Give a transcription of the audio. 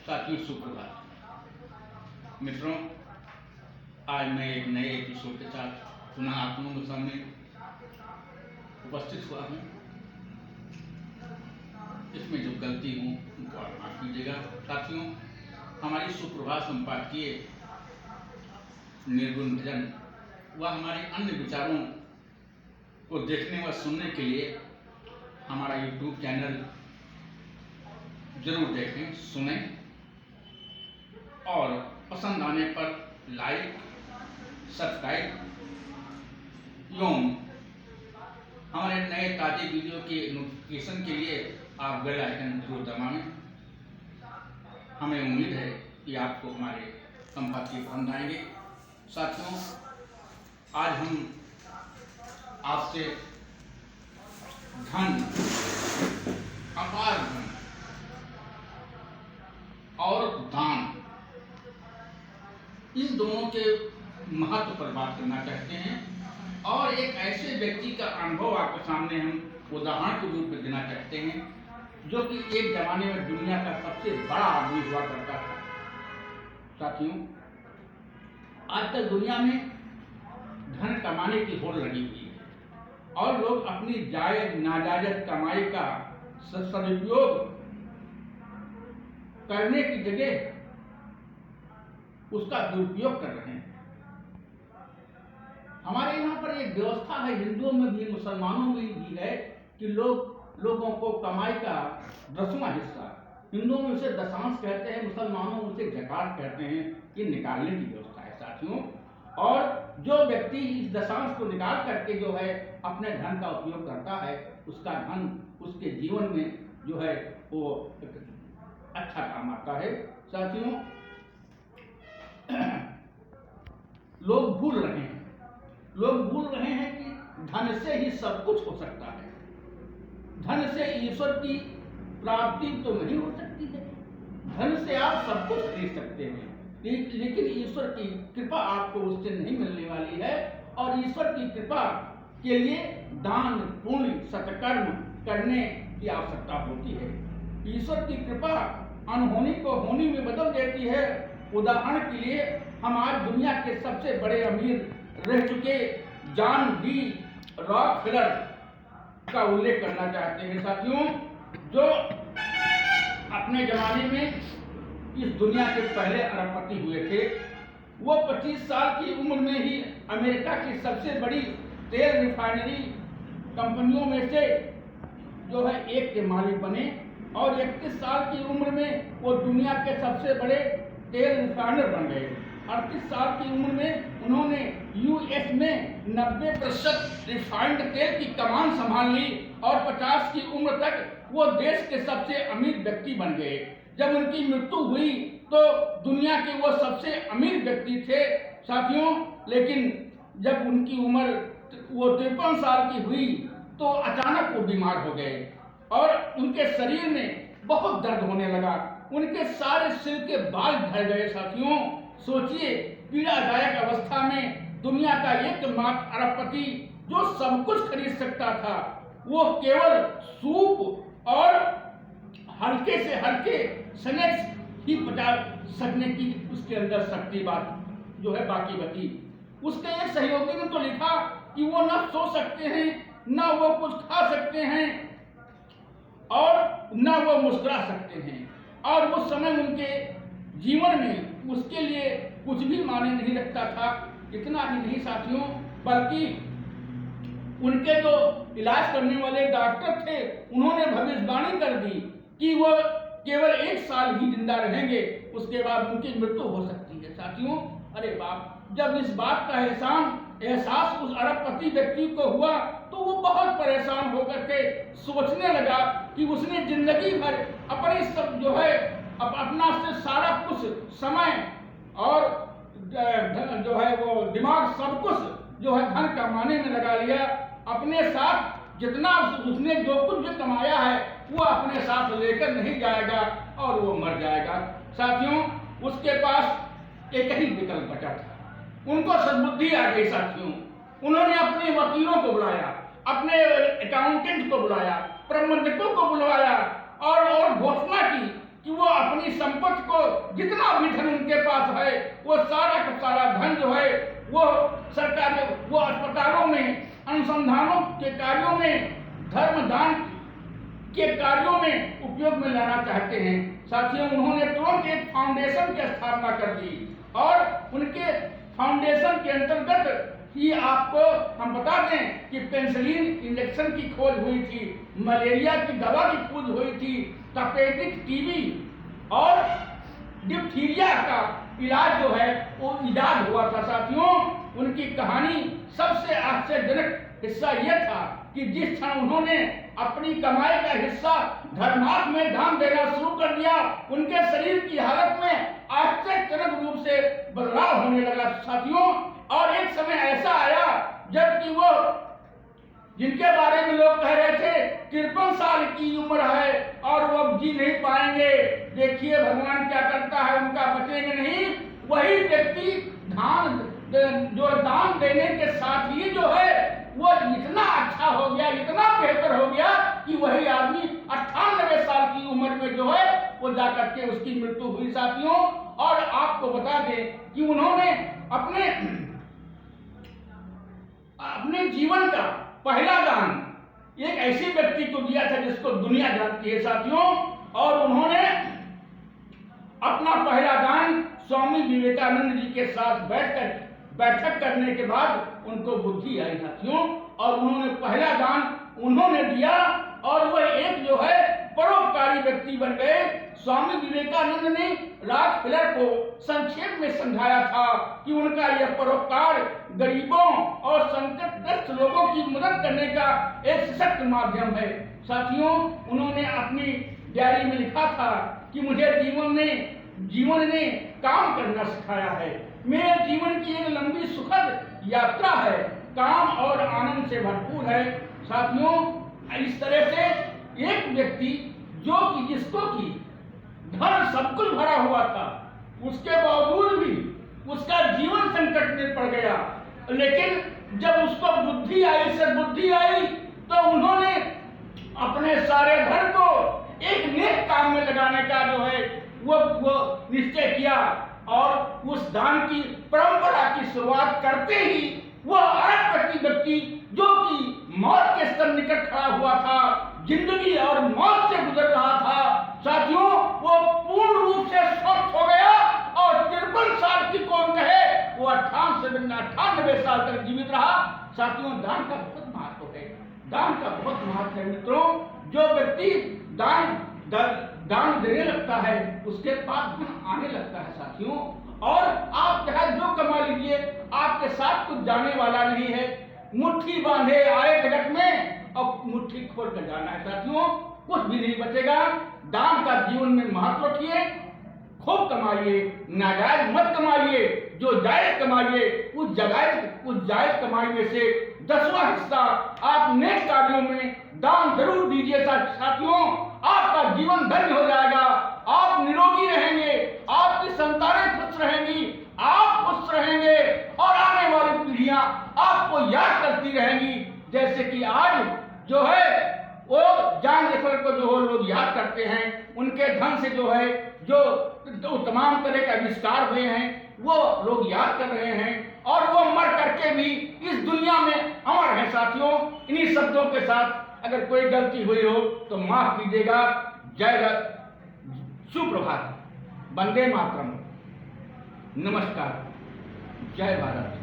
साथियों सुप्रभात। मित्रों, आज मैं एक नए एपिसोड के साथ पुनः आप लोगों के सामने उपस्थित हुआ हूँ। इसमें जो गलती हूँ उनको आप माफ कीजिएगा। साथियों, हमारी सुप्रभात संपादकीय निर्गुण भजन व हमारे अन्य विचारों को देखने व सुनने के लिए हमारा YouTube चैनल जरूर देखें, सुनें और पसंद आने पर लाइक, सब्सक्राइब एवं हमारे नए ताजे वीडियो के नोटिफिकेशन के लिए आप बेल आइकन जरूर दबाएं। हमें उम्मीद है कि आपको हमारे संपादकीय पसंद आएंगे। साथियों, आज हम आपसे धन, अपार धन और दान, इन दोनों के महत्व पर बात करना चाहते हैं और एक ऐसे व्यक्ति का अनुभव आपके सामने हम उदाहरण के रूप में देना चाहते हैं जो कि एक जमाने में दुनिया का सबसे बड़ा आदमी हुआ करता था। साथियों, आजकल दुनिया में धन कमाने की होड़ लगी हुई है और लोग अपनी जायज नाजायज कमाई का सदुपयोग करने की जगह उसका दुरुपयोग कर रहे हैं। हमारे यहाँ पर एक व्यवस्था है, हिंदुओं में भी मुसलमानों में भी है कि लोगों को कमाई का 10वां हिस्सा, हिंदुओं में उसे दशांश कहते हैं, मुसलमानों में उसे ज़कात कहते हैं, ये निकालने की व्यवस्था है साथियों। और जो व्यक्ति इस दशांश को निकाल करके जो है अपने धन का उपयोग करता है, उसका धन उसके जीवन में जो है वो अच्छा काम आता है। साथियों, लोग भूल रहे हैं कि धन से ही सब कुछ हो सकता है। धन से ईश्वर की प्राप्ति तो नहीं हो सकती है। धन से आप सब कुछ खरीद सकते हैं, लेकिन ईश्वर की कृपा आपको उससे नहीं मिलने वाली है। और ईश्वर की कृपा के लिए दान, पुण्य, सत्कर्म करने की आवश्यकता होती है। ईश्वर की कृपा अनहोनी को होनी में बदल देती है। उदाहरण के लिए हम आज दुनिया के सबसे बड़े अमीर रह चुके जॉन डी रॉकफेलर का उल्लेख करना चाहते हैं। साथियों, जो अपने जमाने में इस दुनिया के पहले अरबपति हुए थे, वो 25 साल की उम्र में ही अमेरिका की सबसे बड़ी तेल रिफाइनरी कंपनियों में से जो है एक के मालिक बने और 31 साल की उम्र में वो दुनिया के सबसे बड़े तेल रिफाइनर बन गए। 38 साल की उम्र में उन्होंने यूएस में 90% रिफाइंड तेल की कमान संभाल ली और 50 की उम्र तक वो देश के सबसे अमीर व्यक्ति बन गए। जब उनकी मृत्यु हुई तो दुनिया के वो सबसे अमीर व्यक्ति थे साथियों, लेकिन जब उनकी उम्र वो 53 साल की हुई तो अचानक वो बीमार हो गए और उनके शरीर में बहुत दर्द होने लगा। उनके सारे सिर के बाल झड़ गए। साथियों, सोचिए, पीड़ादायक अवस्था में दुनिया का एकमात्र अरबपति जो सब कुछ खरीद सकता था, वो केवल सूप और हल्के से हल्के स्नैक्स ही पचा सकने की उसके अंदर शक्ति बात जो है बाकी बची। उसके एक सहयोगी ने तो लिखा कि वो ना सो सकते हैं, ना वो कुछ खा सकते हैं और ना वो मुस्कुरा सकते हैं। और उस समय उनके जीवन में उसके लिए कुछ भी मायने नहीं रखता था। इतना ही नहीं साथियों, बल्कि उनके जो इलाज करने वाले डॉक्टर थे, उन्होंने भविष्यवाणी कर दी कि वो केवल 1 साल ही जिंदा रहेंगे, उसके बाद उनकी मृत्यु हो सकती है। साथियों, अरे बाप, जब इस बात का एहसास उस अरबपति व्यक्ति को हुआ तो वो बहुत परेशान होकर के सोचने लगा कि उसने जिंदगी भर अपने सब जो है अपना से सारा कुछ समय और जो है वो दिमाग सब कुछ जो है धन कमाने में लगा लिया। अपने साथ जितना उसने जो कुछ भी कमाया है वो अपने साथ लेकर नहीं जाएगा और वो मर जाएगा। साथियों, उसके पास एक ही विकल्प बचा था। उनको सद्बुद्धि आ गई। साथियों, उन्होंने अपने वकीलों को बुलाया, अपने अकाउंटेंट को बुलाया, प्रबंधकों को बुलवाया और घोषणा की कि वो अपनी संपत्ति को जितना भी धन उनके पास है वो सारा का सारा धन जो है वो सरकारी वो अस्पतालों में, अनुसंधानों के कार्यों में, धर्मदान के कार्यों में उपयोग में लाना चाहते हैं। साथियों, उन्होंने तुरंत एक फाउंडेशन की स्थापना कर दी और उनके फाउंडेशन के अंतर्गत ही आपको हम बता दें कि पेनिसिलिन इंजेक्शन की खोज हुई थी, मलेरिया की दवा की खोज हुई थी, तपेदिक टीबी और डिप्थीरिया का इलाज जो है वो इजाद हुआ था। साथियों, उनकी कहानी सबसे आश्चर्यजनक हिस्सा यह था कि जिस क्षण उन्होंने अपनी कमाई का हिस्सा धर्मार्थ में दान देना शुरू कर दिया, उनके शरीर की हालत में आश्चर्यजनक रूप से बदलाव होने लगा। साथियों, और एक समय ऐसा आया जबकि वो जिनके बारे में लोग कह रहे थे 53 साल की उम्र है और वो जी नहीं पाएंगे, देखिए भगवान क्या करता है, उनका बचेंगे नहीं। वही व्यक्ति दान देने के साथ ही जो है वो इतना अच्छा हो गया, इतना बेहतर हो गया कि वही आदमी 98 साल की उम्र में जो है वो जाकर के उसकी मृत्यु हुई। साथियों, और आपको बता दें कि उन्होंने अपने जीवन का पहला दान एक ऐसे व्यक्ति को दिया था जिसको दुनिया जानती है। साथियों, और उन्होंने अपना पहला दान स्वामी विवेकानंद जी के साथ बैठक करने के बाद उनको बुद्धि आई। साथियों, और उन्होंने पहला दान उन्होंने दिया और वह एक जो है परोपकारी व्यक्ति बन गए। स्वामी विवेकानंद ने रॉकफेलर को संक्षेप में समझाया था कि उनका यह परोपकार गरीबों और संकटग्रस्त लोगों की मदद करने का एक सशक्त माध्यम है। साथियों, उन्होंने अपनी डायरी में लिखा था कि मुझे जीवन ने काम करना सिखाया है। मेरे जीवन की एक लंबी सुखद यात्रा है, काम और आनंद से भरपूर है। साथियों, इस तरह से एक व्यक्ति जिसको की धन सब कुछ भरा हुआ था, उसके बावजूद भी उसका जीवन संकट में पड़ गया, लेकिन जब उसको बुद्धि आई तो उन्होंने अपने सारे धन को एक नेक काम में लगाने का जो है वो निश्चय किया और उस दान की परंपरा की शुरुआत करते ही वह अरबपति व्यक्ति जो कि मौत के सन्निकट खड़ा हुआ था, जिंदगी और मौत से गुजर रहा था, साथियों, वो पूर्ण रूप से स्वस्थ हो गया और 53 साल की कौन कहे वो 98 साल तक जीवित रहा। साथियों, दान का बहुत महत्व है, दान का बहुत महत्व है। मित्रों, जो व्यक्ति दान देने लगता है उसके पास धन आने लगता है। साथियों, और आप चाहे जो कमा लीजिए, आपके साथ कुछ जाने वाला नहीं है। मुट्ठी बांधे आए जगत में और मुट्ठी खोल कर जाना है। साथियों, कुछ भी नहीं बचेगा। दान का जीवन में महत्व रखिए, खूब कमाइए, नाजायज मत कमाइए, जो जायज कमाइए, उस जायज कमाई में से 10वां हिस्सा आप नेक कार्यों में दान जरूर दीजिए। साथियों, आपका जीवन धन्य हो जाएगा, आप निरोगी रहेंगे, आपकी संतानें खुश रहेंगी, आप खुश रहेंगे और आने वाली पीढ़ियां आपको याद करती रहेंगी। जैसे कि आज जो है वो जॉन रेफर को जो लोग याद करते हैं, उनके धन से जो है जो तमाम तरह के आविष्कार हुए हैं वो लोग याद कर रहे हैं और वो मर करके भी इस दुनिया में अमर है। साथियों, इन्हीं शब्दों के साथ अगर कोई गलती हुई हो तो माफ कीजिएगा। जय रथ, सुप्रभात, वंदे मातरम, नमस्कार, जय भारत।